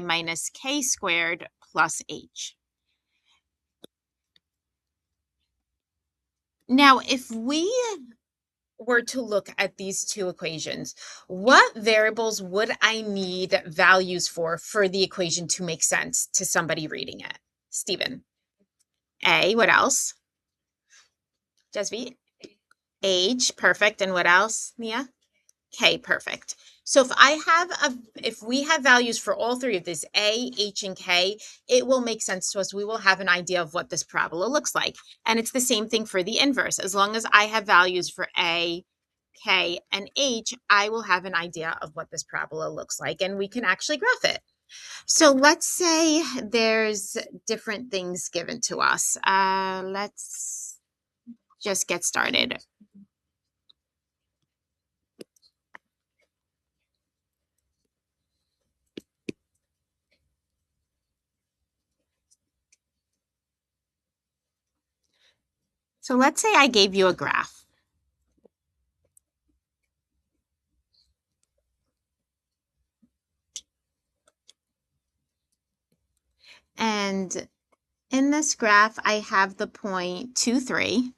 minus k squared plus h. Now, if we were to look at these two equations, what variables would I need values for the equation to make sense to somebody reading it? Stephen. A, what else? Jasvi? Age, perfect. And what else, Nia? K, perfect. So if we have values for all three of these, A, H, and K, it will make sense to us. We will have an idea of what this parabola looks like. And it's the same thing for the inverse. As long as I have values for A, K, and H, I will have an idea of what this parabola looks like, and we can actually graph it. So let's say there's different things given to us. Let's just get started. So let's say I gave you a graph. And in this graph, I have the point 2, 3.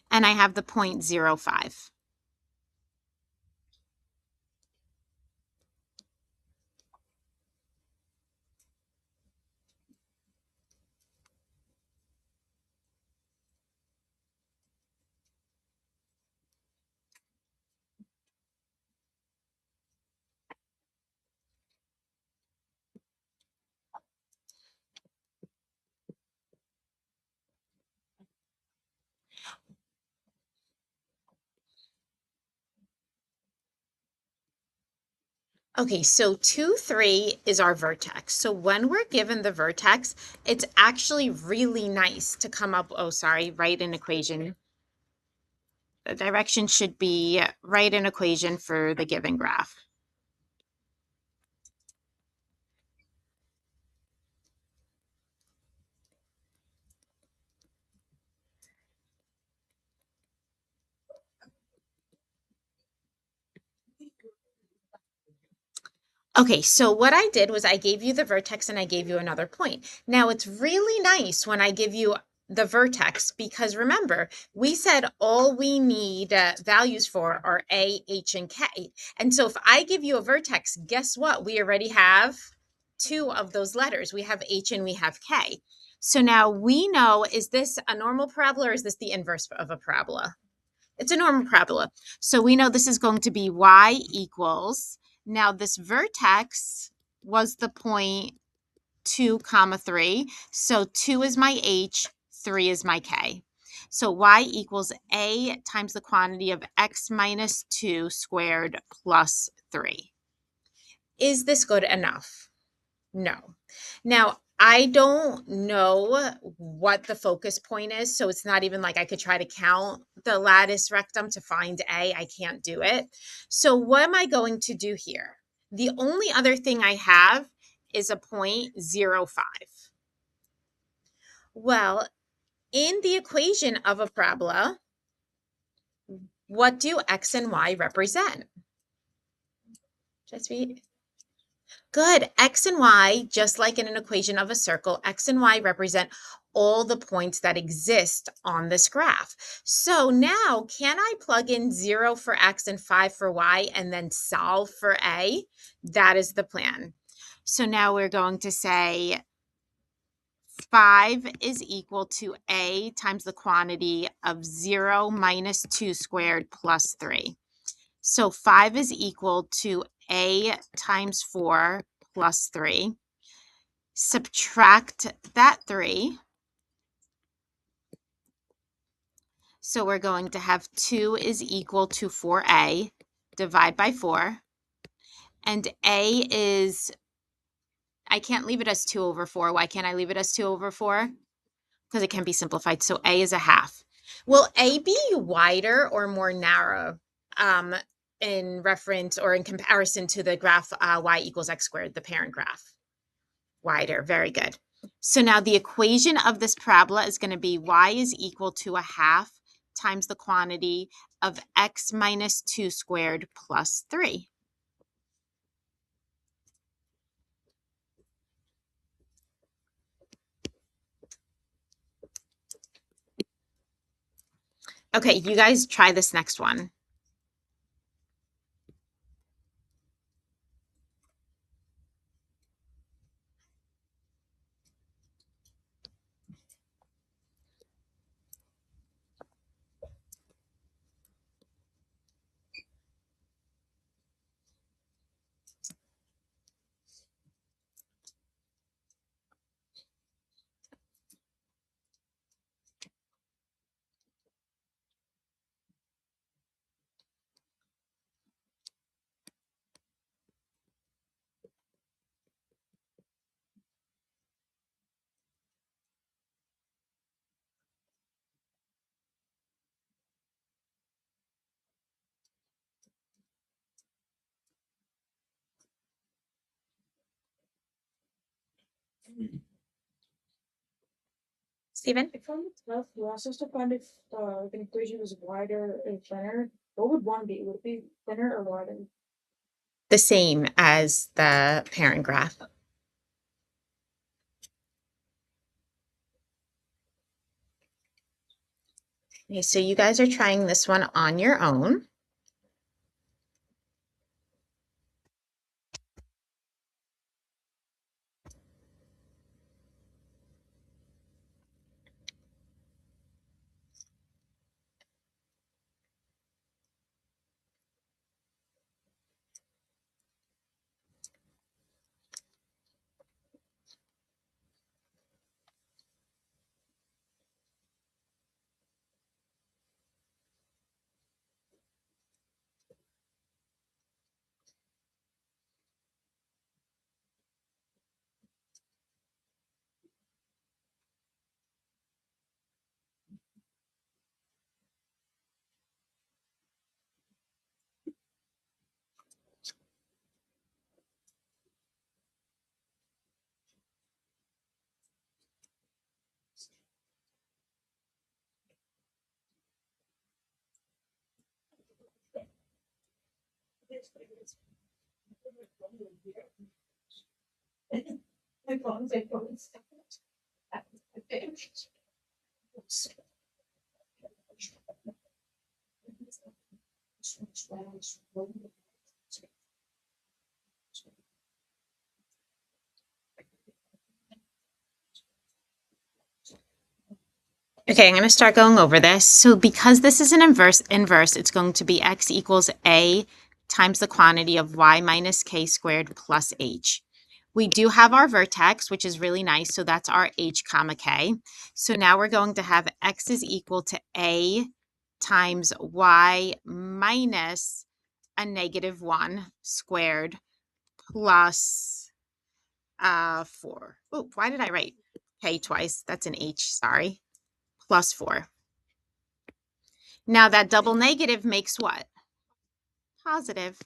And I have the point 0, 5. Okay, so 2, 3 is our vertex. So when we're given the vertex, it's actually really nice to come up, write an equation. The direction should be write an equation for the given graph. Okay, so what I did was I gave you the vertex and I gave you another point. Now it's really nice when I give you the vertex because remember, we said all we need values for are A, H, and K. And so if I give you a vertex, guess what? We already have two of those letters. We have H and we have K. So now we know, is this a normal parabola or is this the inverse of a parabola? It's a normal parabola. So we know this is going to be y equals, now this vertex was the point 2, 3. So 2 is my h, 3 is my k. So y equals a times the quantity of x minus 2 squared plus 3. Is this good enough? No. Now, I don't know what the focus point is, so it's not even like I could try to count the lattice rectum to find A. I can't do it. So what am I going to do here? The only other thing I have is a point 0, 5. Well, in the equation of a parabola, what do x and y represent? Just read. Good. X and Y, just like in an equation of a circle, X and Y represent all the points that exist on this graph. So now, can I plug in 0 for X and 5 for Y and then solve for A? That is the plan. So now we're going to say 5 is equal to A times the quantity of 0 minus 2 squared plus 3. So 5 is equal to A times 4 plus 3. Subtract that 3. So we're going to have 2 is equal to 4A. Divide by 4. And A is, I can't leave it as 2 over 4. Why can't I leave it as 2 over 4? Because it can be simplified. So A is a half. Will A be wider or more narrow in reference or in comparison to the graph y equals x squared, the parent graph? Wider. Very good. So now the equation of this parabola is going to be y is equal to a half times the quantity of x minus 2 squared plus 3. Okay, you guys try this next one. Stephen? I found it tough last to find if the equation was wider or thinner. What would one be? Would it be thinner or wider? The same as the parent graph. Okay, so you guys are trying this one on your own. Okay, I'm going to start going over this. So because this is an inverse, it's going to be x equals a times the quantity of y minus k squared plus h. We do have our vertex, which is really nice. So that's our h comma k. So now we're going to have x is equal to a times y minus a negative 1 squared plus 4. Oh, why did I write k twice? That's an h, sorry. Plus 4. Now that double negative makes what? Positive.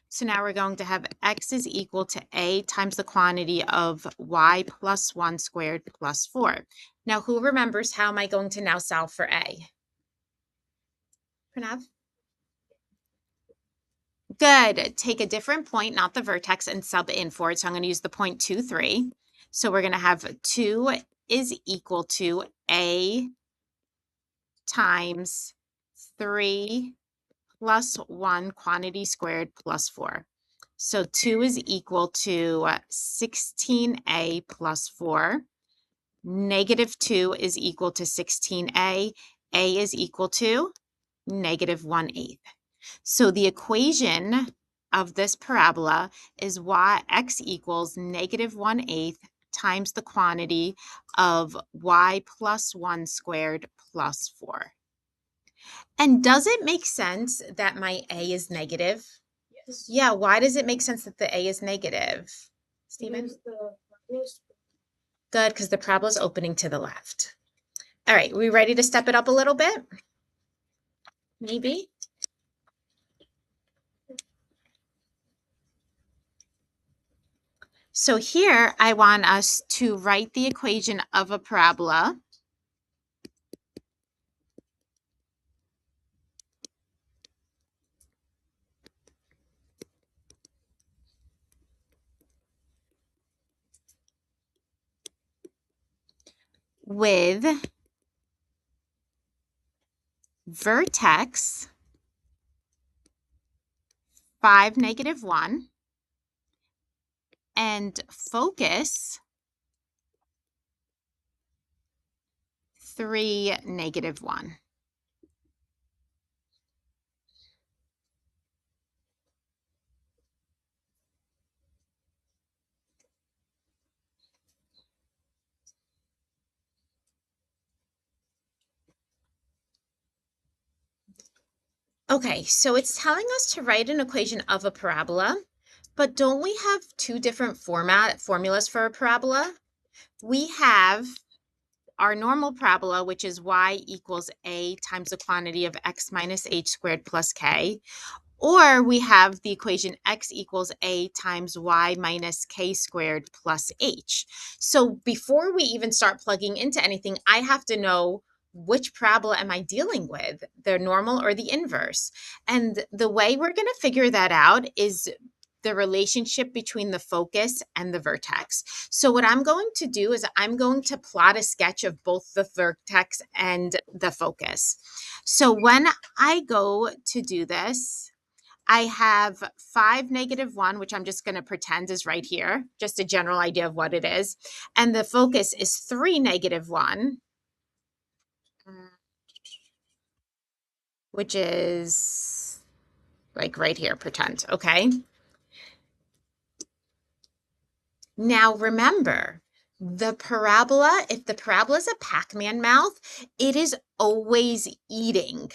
So now we're going to have x is equal to a times the quantity of y plus 1 squared plus 4. Now who remembers how am I going to now solve for a? Pranav? Good. Take a different point, not the vertex, and sub in for it. So I'm going to use the point 2, 3. So we're going to have 2 is equal to a times 3 plus 1 quantity squared plus 4. So 2 is equal to 16a plus 4. Negative 2 is equal to 16a. A is equal to negative 1/8. So the equation of this parabola is x equals negative 1/8 times the quantity of y plus 1 squared plus 4. And does it make sense that my a is negative? Yes. Yeah, why does it make sense that the a is negative? Stephen? Good, because the parabola is opening to the left. All right, we ready to step it up a little bit? Maybe? So here I want us to write the equation of a parabola. With vertex 5, -1, and focus 3, -1. Okay, so it's telling us to write an equation of a parabola, but don't we have two different formulas for a parabola? We have our normal parabola, which is y equals a times the quantity of x minus h squared plus k, or we have the equation x equals a times y minus k squared plus h. So before we even start plugging into anything, I have to know which parabola am I dealing with, the normal or the inverse. And the way we're going to figure that out is the relationship between the focus and the vertex. So what I'm going to do is I'm going to plot a sketch of both the vertex and the focus. So when I go to do this, I have 5, -1, which I'm just going to pretend is right here, just a general idea of what it is. And the focus is 3, -1, which is like right here, pretend, okay? Now remember, the parabola, if the parabola is a Pac-Man mouth, it is always eating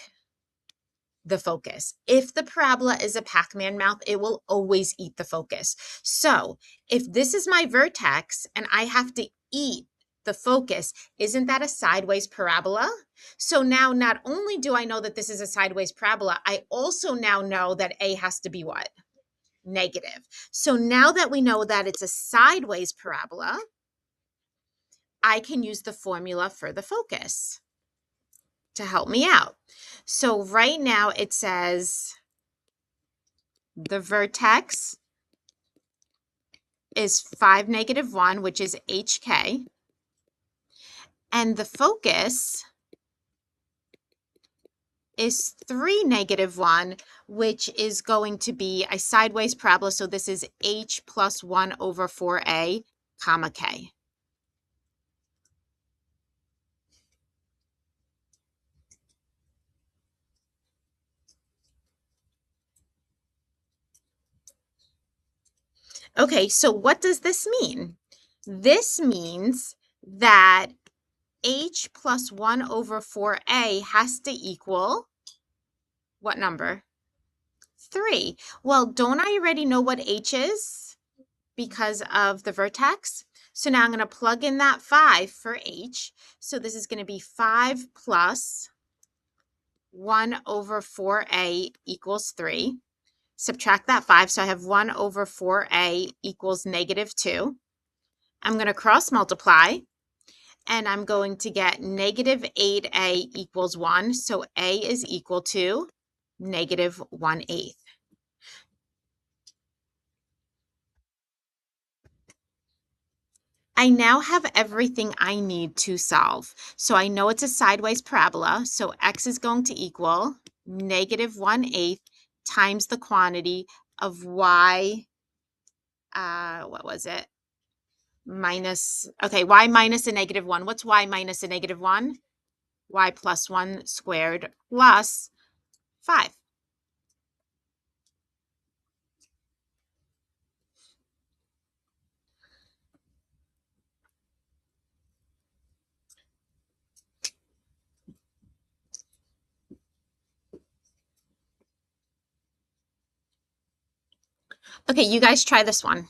the focus. If the parabola is a Pac-Man mouth, it will always eat the focus. So if this is my vertex and I have to eat the focus, isn't that a sideways parabola? So now not only do I know that this is a sideways parabola, I also now know that A has to be what? Negative. So now that we know that it's a sideways parabola, I can use the formula for the focus to help me out. So right now it says the vertex is 5, -1, which is HK, and the focus is 3, -1, which is going to be a sideways parabola. So this is H plus 1 over 4A, comma K. Okay, so what does this mean? This means that H plus 1 over 4A has to equal what number? 3. Well, don't I already know what H is because of the vertex? So now I'm going to plug in that 5 for H. So this is going to be 5 plus 1 over 4A equals 3. Subtract that 5, so I have 1 over 4A equals -2. I'm going to cross multiply, and I'm going to get -8A equals 1. So A is equal to -1/8. I now have everything I need to solve. So I know it's a sideways parabola. So x is going to equal -1/8 times the quantity of y, what was it? Minus, okay, y minus a -1. What's y minus a -1? Y plus 1 squared plus 5. Okay, you guys try this one.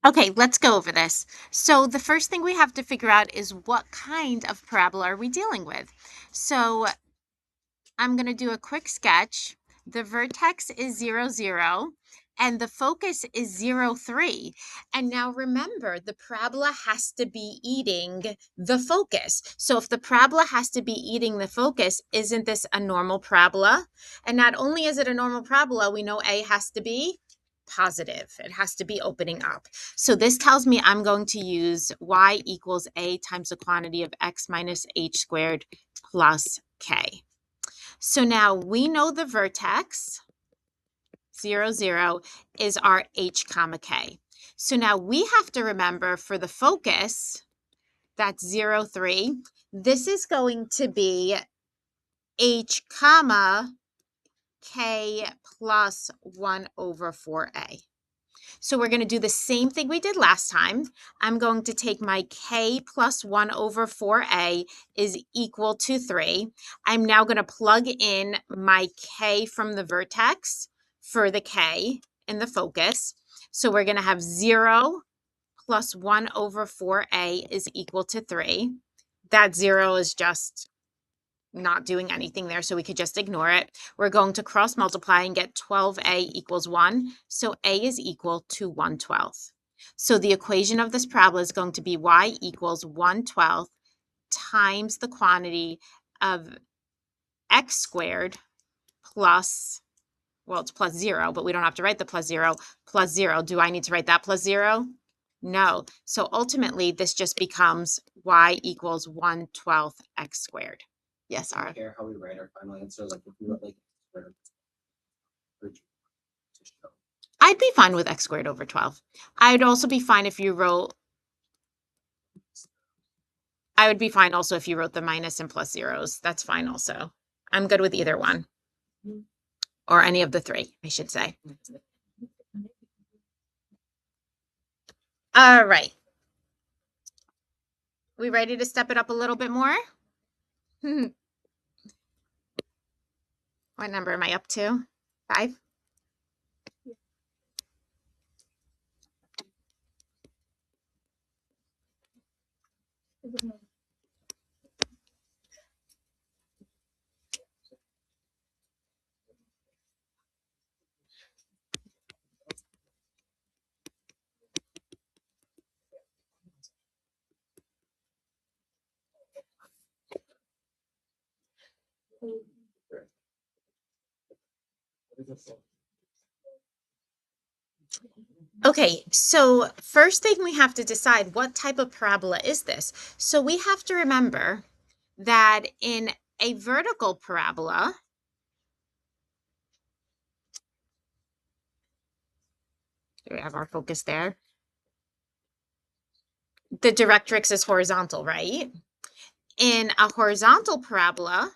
Okay, let's go over this. So the first thing we have to figure out is what kind of parabola are we dealing with? So I'm going to do a quick sketch. The vertex is 0, 0, and the focus is 0, 3. And now remember, the parabola has to be eating the focus. So if the parabola has to be eating the focus, isn't this a normal parabola? And not only is it a normal parabola, we know A has to be positive. It has to be opening up. So this tells me I'm going to use y equals A times the quantity of x minus h squared plus k. So now we know the vertex, 0, 0, is our h comma k. So now we have to remember for the focus, that's 0, 3, this is going to be h comma k plus 1 over 4a. So we're going to do the same thing we did last time. I'm going to take my k plus 1 over 4a is equal to 3. I'm now going to plug in my k from the vertex for the k in the focus. So we're going to have 0 plus 1 over 4a is equal to 3. That 0 is just not doing anything there, so we could just ignore it. We're going to cross multiply and get 12a equals 1. So a is equal to 1/12. So the equation of this parabola is going to be y equals 1/12 times the quantity of x squared plus, well, it's plus 0, but we don't have to write the plus 0, plus 0. Do I need to write that plus 0? No. So ultimately, this just becomes y equals 1/12 x squared. Yes, I Ara. don't care how we write our final answer, like if we wrote like square root to show. I'd be fine with x squared over 12. I'd also be fine if you wrote, I would be fine also if you wrote the minus and plus zeros. That's fine also. I'm good with either one. Or any of the three, I should say. All right. We ready to step it up a little bit more? What number am I up to? 5? Okay, so first thing we have to decide, what type of parabola is this? So we have to remember that in a vertical parabola, do we have our focus there? The directrix is horizontal, right? In a horizontal parabola,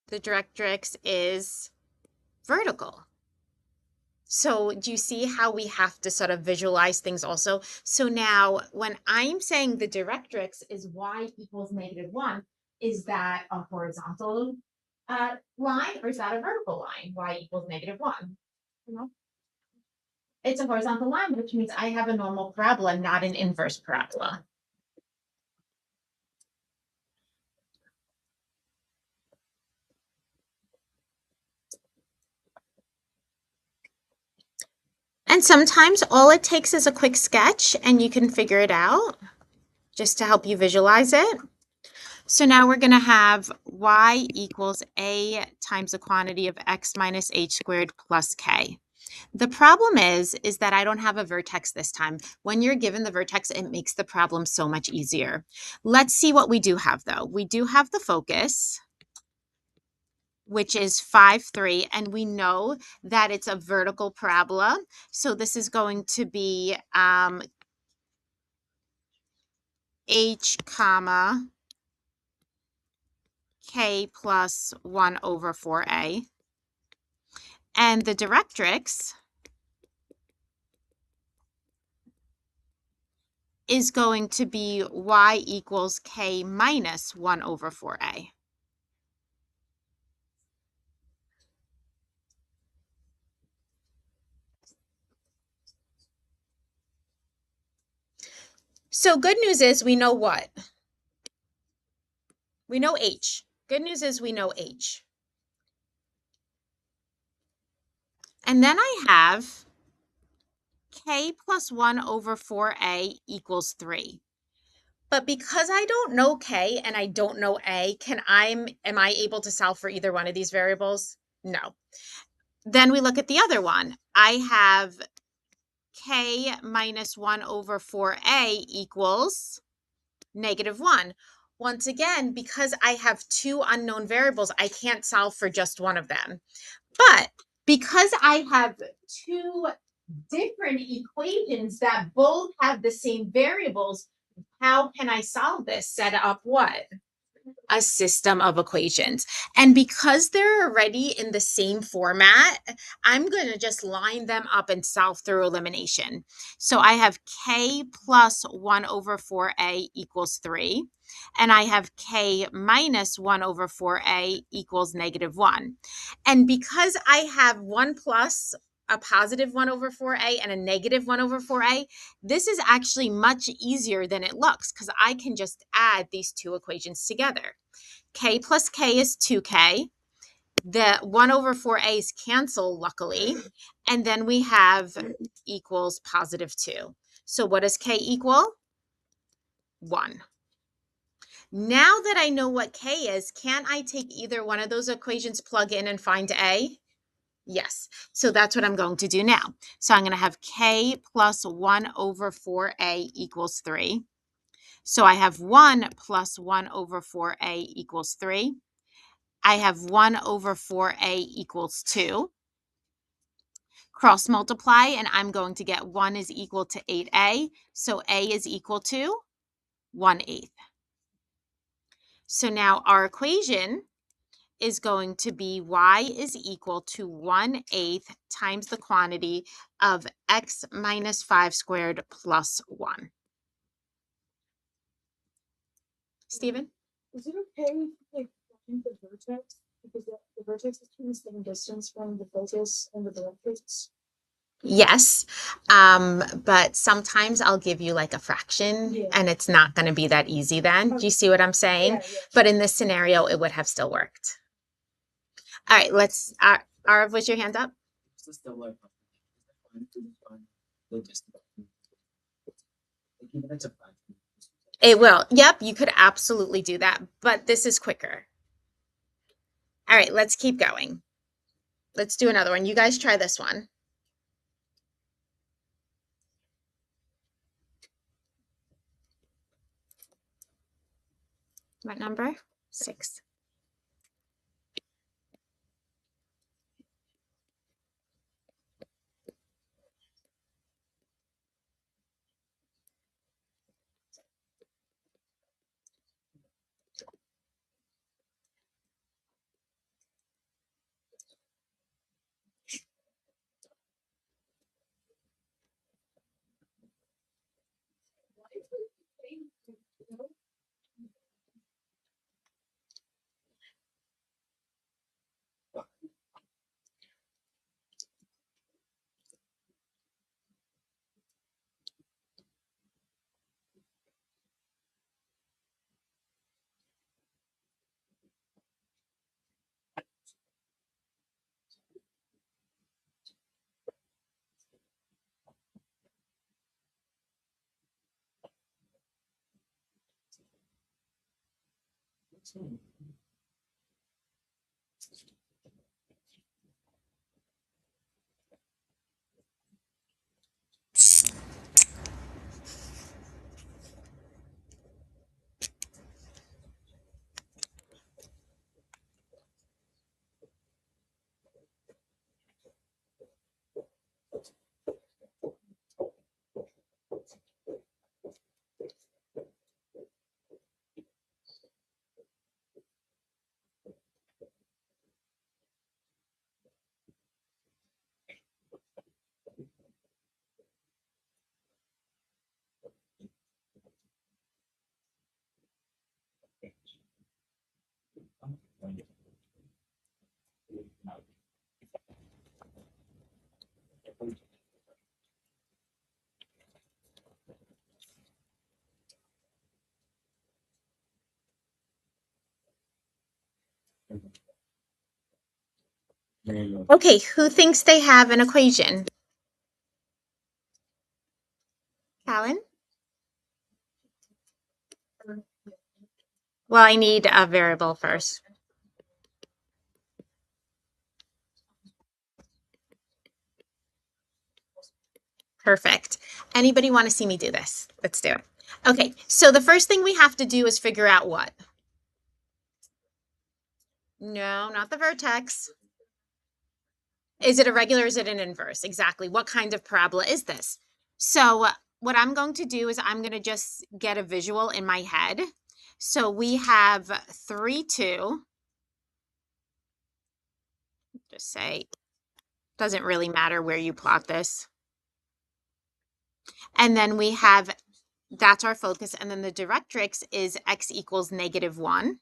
the directrix is vertical. So do you see how we have to sort of visualize things also? So now when I'm saying the directrix is y equals -1, is that a horizontal line or is that a vertical line? Y equals -1. No. It's a horizontal line, which means I have a normal parabola, not an inverse parabola. And sometimes all it takes is a quick sketch and you can figure it out just to help you visualize it. So now we're going to have y equals a times the quantity of x minus h squared plus k. The problem is that I don't have a vertex this time. When you're given the vertex, it makes the problem so much easier. Let's see what we do have though. We do have the focus, which is 5, 3, and we know that it's a vertical parabola. So this is going to be h comma k plus 1 over 4a. And the directrix is going to be y equals k minus 1 over 4a. So good news is we know what? We know h. Good news is we know h. And then I have k plus 1 over 4a equals 3. But because I don't know k and I don't know a, am I able to solve for either one of these variables? No. Then we look at the other one. I have k minus 1 over 4a equals -1. Once again, because I have two unknown variables, I can't solve for just one of them. But because I have two different equations that both have the same variables, how can I solve this? Set up what? A system of equations. And because they're already in the same format, I'm going to just line them up and solve through elimination. So I have k plus 1 over 4a equals 3. And I have k minus 1 over 4a equals -1. And because I have 1 plus a positive 1 over 4a and a negative 1 over 4a, this is actually much easier than it looks because I can just add these two equations together. K plus k is 2k. The 1 over 4a's cancel, luckily. And then we have equals +2. So what does k equal? 1. Now that I know what k is, can I take either one of those equations, plug in, and find a? Yes. So that's what I'm going to do now. So I'm going to have k plus 1 over 4a equals 3. So I have 1 plus 1 over 4a equals 3. I have 1 over 4a equals 2. Cross multiply, and I'm going to get 1 is equal to 8a. So a is equal to 1/8. So now our equation is going to be y is equal to 1/8 times the quantity of x minus 5 squared plus 1. Stephen? Is it okay, like, finding the vertex? Because the vertex is the same distance from the focus and the directrix. Yes, but sometimes I'll give you like a fraction and it's not going to be that easy then. Do you see what I'm saying? Yeah. But in this scenario, it would have still worked. All right, let's, Arav, was your hand up? It's just the word. They'll just- like, even it's a fraction. It will. Yep, you could absolutely do that, but this is quicker. All right, let's keep going. Let's do another one. You guys try this one. What number? 6. Okay, who thinks they have an equation? Callan? Well, I need a variable first. Perfect. Anybody want to see me do this? Let's do it. Okay, so the first thing we have to do is figure out what? No, not the vertex. Is it a regular? Is it an inverse? Exactly. What kind of parabola is this? So what I'm going to do is I'm going to just get a visual in my head. So we have 3, 2. Just say, doesn't really matter where you plot this. And then we have, that's our focus. And then the directrix is x equals -1.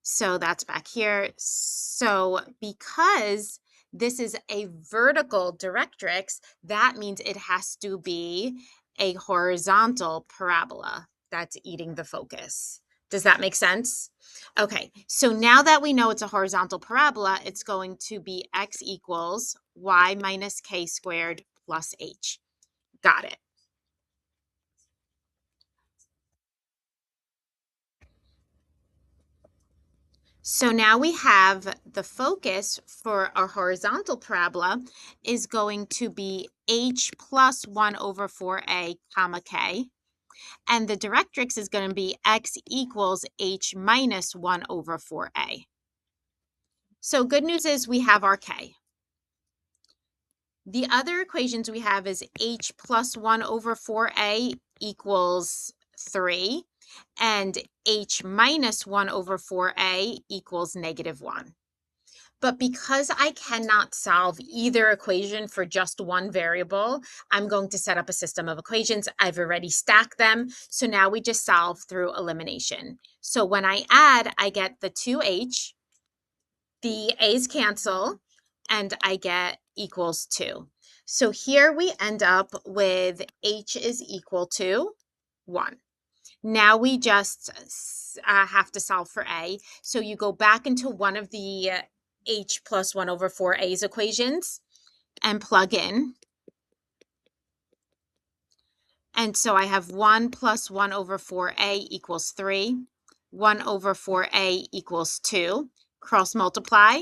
So that's back here. So because this is a vertical directrix, that means it has to be a horizontal parabola that's eating the focus. Does that make sense? Okay, so now that we know it's a horizontal parabola, it's going to be x equals y minus k squared plus h. Got it. So now we have the focus for our horizontal parabola is going to be h plus 1 over 4a comma k. And the directrix is going to be x equals h minus 1 over 4a. So good news is we have our k. The other equations we have is h plus 1 over 4a equals 3. And h minus 1 over 4a equals -1. But because I cannot solve either equation for just one variable, I'm going to set up a system of equations. I've already stacked them. So now we just solve through elimination. So when I add, I get the 2h, the a's cancel, and I get equals 2. So here we end up with h is equal to 1. Now we just have to solve for a. So you go back into one of the h plus 1 over 4a's equations and plug in. And so I have 1 plus 1 over 4a equals 3. 1 over 4a equals 2. Cross multiply.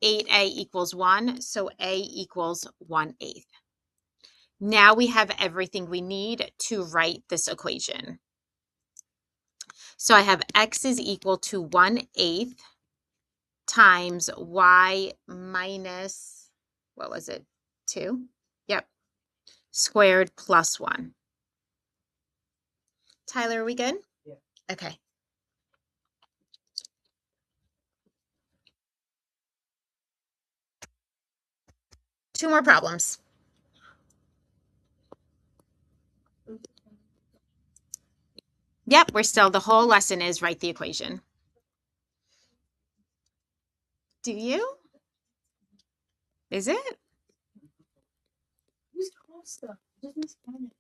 8a equals 1. So a equals 1/8. Now we have everything we need to write this equation. So I have x is equal to 1/8 times y minus, what was it, 2? Yep, squared plus 1. Tyler, are we good? Yeah. Okay. Two more problems. Yep, we're still, the whole lesson is write the equation. Do you? Is it? Use call stuff. Just use Skynet.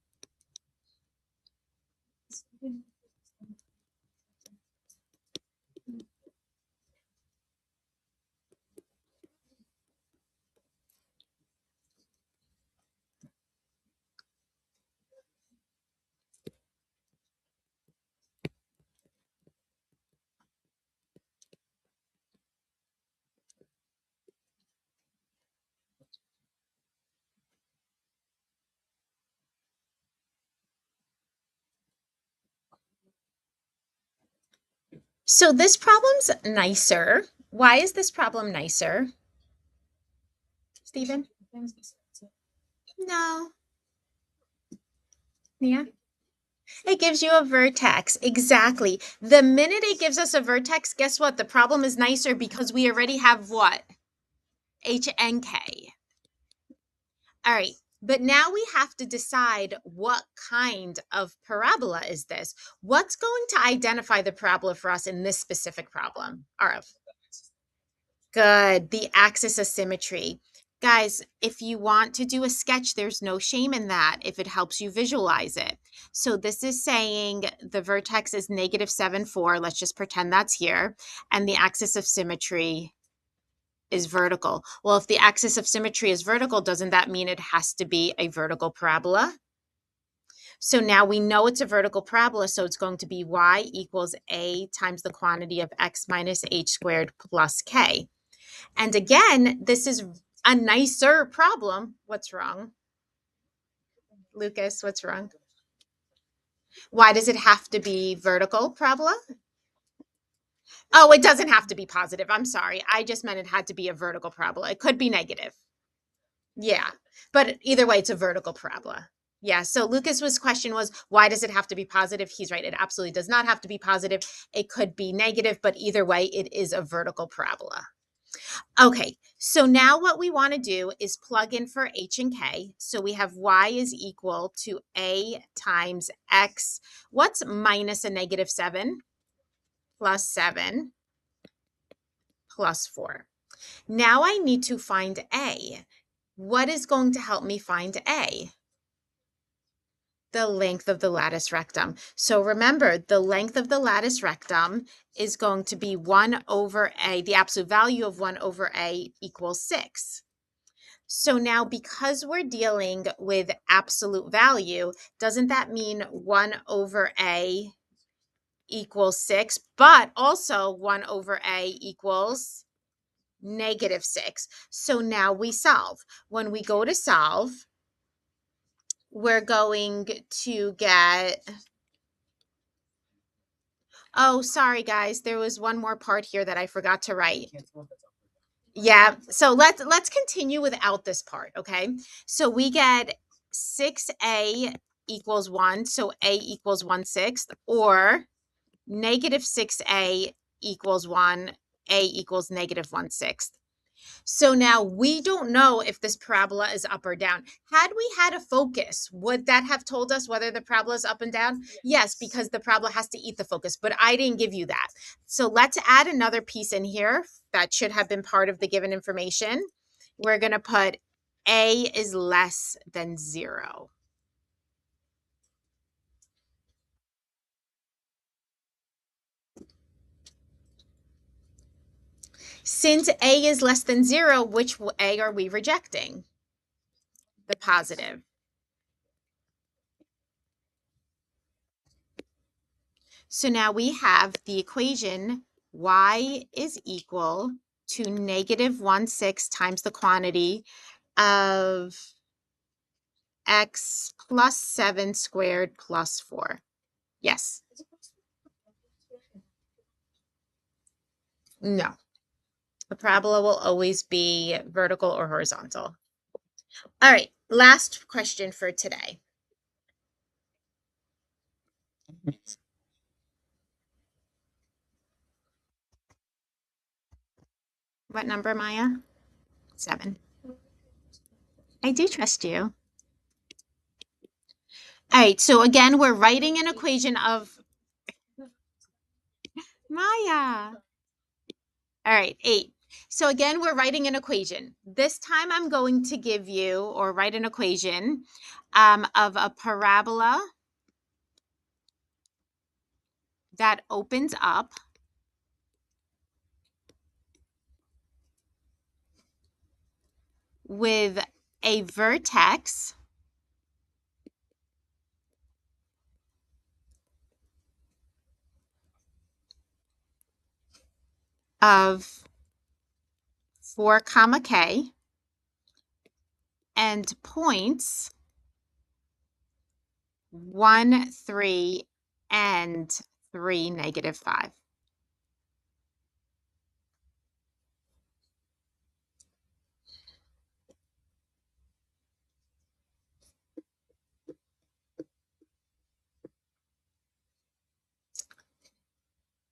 So this problem's nicer. Why is this problem nicer? Stephen? No. Yeah. It gives you a vertex. Exactly. The minute it gives us a vertex, guess what? The problem is nicer because we already have what? H and K. All right. But now we have to decide what kind of parabola is this? What's going to identify the parabola for us in this specific problem? Arav. Good. The axis of symmetry. Guys, if you want to do a sketch, there's no shame in that if it helps you visualize it. So this is saying the vertex is negative 7, 4. Let's just pretend that's here. And the axis of symmetry is vertical. Well, if the axis of symmetry is vertical, doesn't that mean it has to be a vertical parabola? So now we know it's a vertical parabola, so it's going to be y equals a times the quantity of x minus h squared plus k. And again, this is a nicer problem. What's wrong? Lucas, what's wrong? Why does it have to be vertical parabola? Oh, it doesn't have to be positive. I'm sorry. I just meant it had to be a vertical parabola. It could be negative. Yeah, but either way, it's a vertical parabola. Yeah, so Lucas's question was, why does it have to be positive? He's right. It absolutely does not have to be positive. It could be negative, but either way, it is a vertical parabola. Okay, so now what we want to do is plug in for h and k. So we have y is equal to a times x. What's minus a negative 7? Plus 7 plus 4. Now I need to find a. What is going to help me find a? The length of the lattice rectum. So remember, the length of the lattice rectum is going to be 1 over a, the absolute value of 1 over a equals 6. So now because we're dealing with absolute value, doesn't that mean 1 over a equals 6, but also 1 over a equals negative 6. So now we solve. When we go to solve, we're going to get, oh, sorry guys, there was one more part here that I forgot to write. Yeah, so let's continue without this part, okay? So we get 6a equals 1, so a equals 1/6, or negative 6a equals 1, a equals negative 1/6. So now we don't know if this parabola is up or down. Had we had a focus, would that have told us whether the parabola is up and down? Yes, because the parabola has to eat the focus, but I didn't give you that. So let's add another piece in here that should have been part of the given information. We're going to put a is less than 0. Since a is less than 0, which a are we rejecting? The positive. So now we have the equation y is equal to negative 1/6 times the quantity of x plus 7 squared plus 4. Yes. No. A parabola will always be vertical or horizontal. All right, last question for today. What number, Maya? 7. I do trust you. All right, so again, we're writing an equation of Maya. All right, 8. So again, we're writing an equation. This time I'm going to give you, or write an equation of a parabola that opens up with a vertex of 4 comma k and points 1, 3, and 3, negative 5.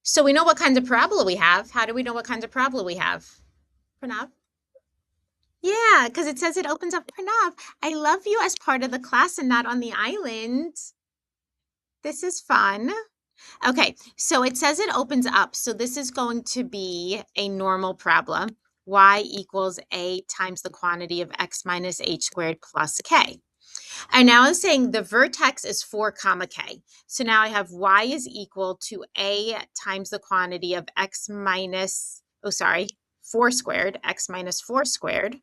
So we know what kind of parabola we have. How do we know what kind of parabola we have? Pranav? Yeah, because it says it opens up. Pranav, I love you as part of the class and not on the island. This is fun. Okay, so it says it opens up. So this is going to be a normal parabola. Y equals a times the quantity of x minus h squared plus k. And now I'm saying the vertex is 4 comma k. So now I have y is equal to a times the quantity of x minus, 4 squared, x minus 4 squared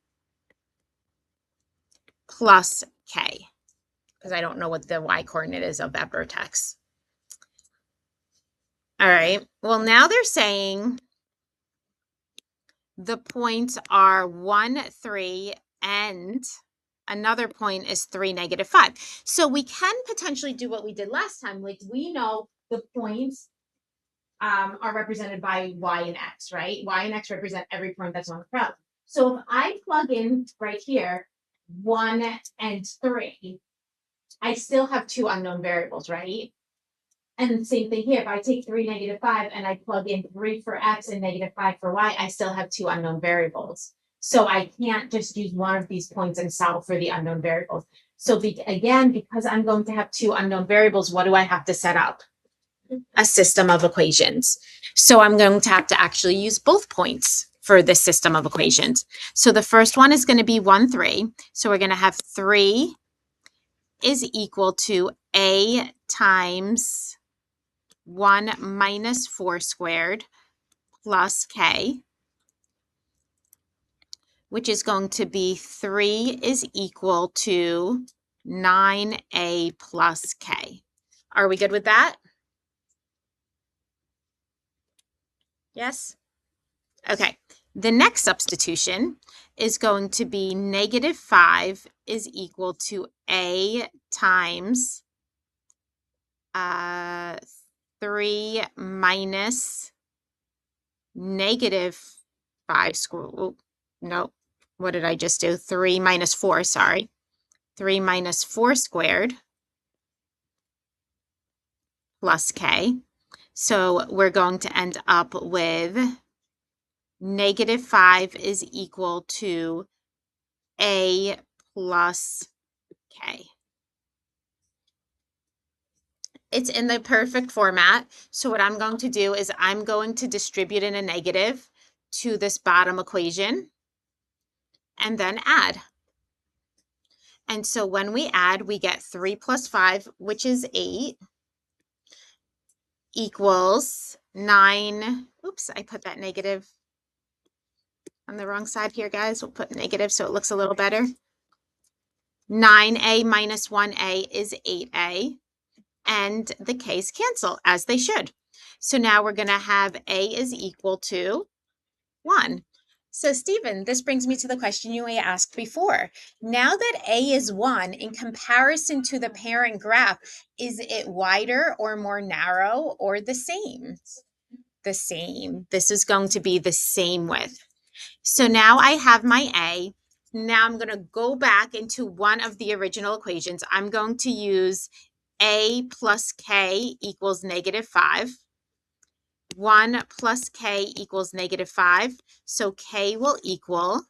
plus k, because I don't know what the y coordinate is of that vertex. All right, well, now they're saying the points are 1, 3, and another point is 3, -5. So we can potentially do what we did last time. Like, we know the points are represented by y and x, right? Y and x represent every point that's on the parabola. So if I plug in right here 1 and 3, I still have 2 unknown variables, right? And same thing here. If I take 3, -5, and I plug in 3 for x and -5 for y, I still have 2 unknown variables. So I can't just use one of these points and solve for the unknown variables. So again, because I'm going to have 2 unknown variables, what do I have to set up? A system of equations. So I'm going to have to actually use both points for this system of equations. So the first one is going to be 1, 3. So we're going to have 3 is equal to a times 1 minus 4 squared plus k, which is going to be 3 is equal to 9a plus k. Are we good with that? Yes? Okay. The next substitution is going to be -5 is equal to a times 3 minus -5 squared. No, what did I just do? 3 minus 4, sorry. 3 minus 4 squared plus k. So we're going to end up with -5 is equal to a plus k. It's in the perfect format. So what I'm going to do is I'm going to distribute in a negative to this bottom equation and then add. And so when we add, we get 3 plus 5, which is 8, equals 9. Oops, I put that negative on the wrong side here, guys. We'll put negative so it looks a little better. 9a minus 1a is 8a, and the k's cancel, as they should. So now we're going to have a is equal to 1. So Stephen, this brings me to the question you asked before. Now that a is 1, in comparison to the parent graph, is it wider or more narrow or the same? The same. This is going to be the same width. So now I have my a. Now I'm going to go back into one of the original equations. I'm going to use a plus k equals -5. 1 plus k equals -5. So k will equal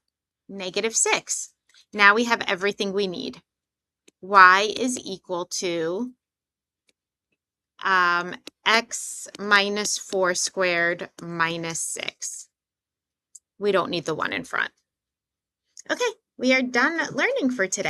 -6. Now we have everything we need. Y is equal to x minus 4 squared minus 6. We don't need the 1 in front. Okay, we are done learning for today.